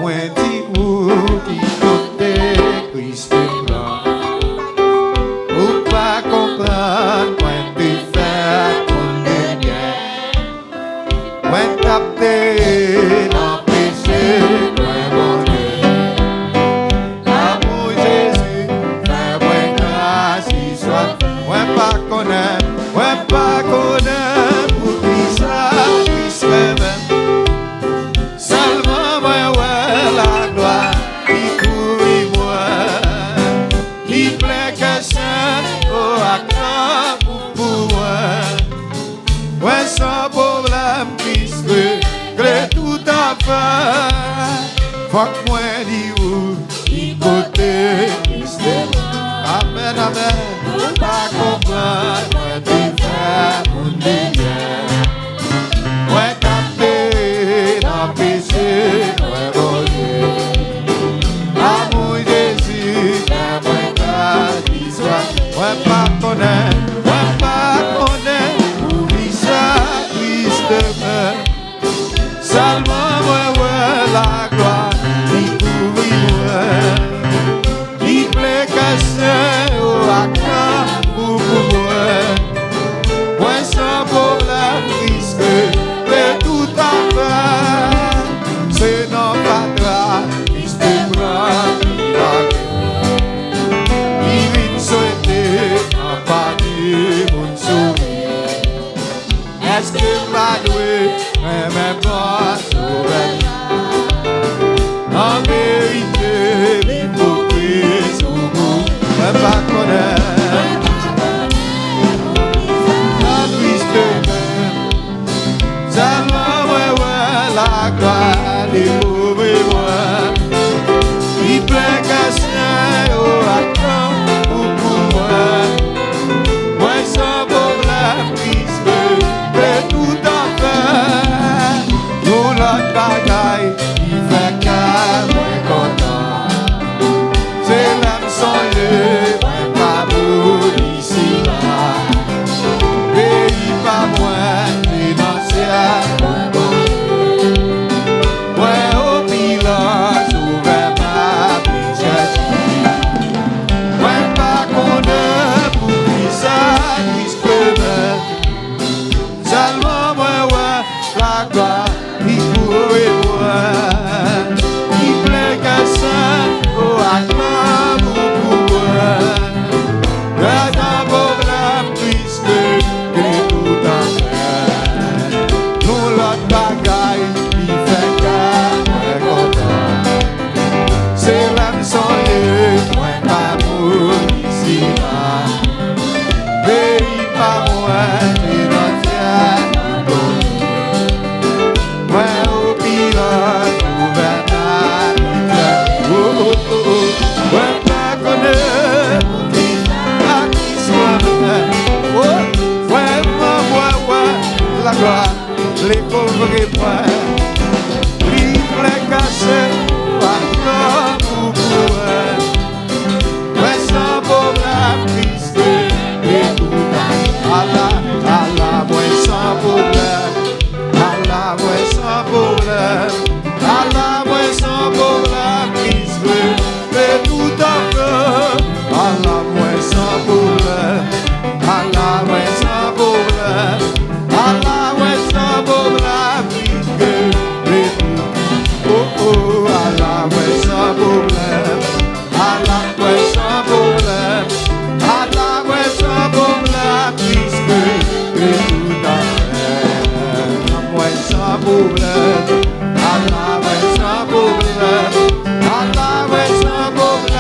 Mwen di ou ki kote Kris Bernard. Ou pa kompran mwen di fè konnen gen. Mwen tapte nan peche mwen bonne. L'amour Jésus fè mwen grâce soit. Mwen pa konnen Poukisa Kris Renmen. Seulement mwen wè la gloire qui couvrit moi. Qui plaît que c'est au accent pour moi. Ouais, sans problème, puisque regle tout affaire. Faut que moi dis où, qui côté, Kris Bernard. Amen, amen. Pas comprendre, moi t'es frère, mon bien. Ouais, tapé dans le péché, ouais, bon Dieu. L'amour Jésus, ouais, grâce, soit. Ouais, pas connaître, Poukisa, Kris Renmen. Seulement, ouais, la gloire, qui couvrit moi. Qui plaît casser au accent pour moi. Ouais, sans problème, puisque c'est tout à faire. C'est non pas grave, Kris Bernard, il vient souhaiter un panier mon sourire. Est-ce que ma douée, même pas sauver? En vérité, l'hypocrite au bout, même pas connaître. La Kris Renmen, seulement ouais, la gloire des pauvres moi. Il plaît casser au accent pour moi. Moi sans problème, puisque c'est tout à faire. Nous l'autre bagaille, il fait qu'à moins content. C'est l'âme sans lieu, moins pas pour ici là. Pays pas moins, financière, moins bon. Ouais, au pilote, ouvert ma pièce. Ouais, pas Konnen, Poukisa, Kris Renmen. Seulement, ouais, la gloire, qui courait moi. Qui plaît qu'à ça, au accent pour moi. Regarde un problème, puisque c'est tout à faire. Nous l'autre bagaille, qui fait qu'à moins content. C'est l'âme sans lieu, moins pas pour ici là. Pays pas moins, financière, ouais, au pilote, gouverneur, ouais, pas connaître, à qui soit, ouais, la gloire, les pauvres et moi, livre les cachets, pas pour moi, ouais, sans problème, puisque et tout, Allah, ouais, sans problème, Allah, ouais, sans problème, Allah, ouais, sans problème, puisque et tout à fait, Allah, ouais, sans problème, Allah, ouais, sans problème, Allah, ouais, sans problème, puisque et tout, oh, Allah, ouais, sans problème, Allah, ouais, sans problème, Allah, ouais, sans problème, puisque et tout à fait, ouais, sans problème, Allah, ouais, sans problème, Allah, ouais, sans problème.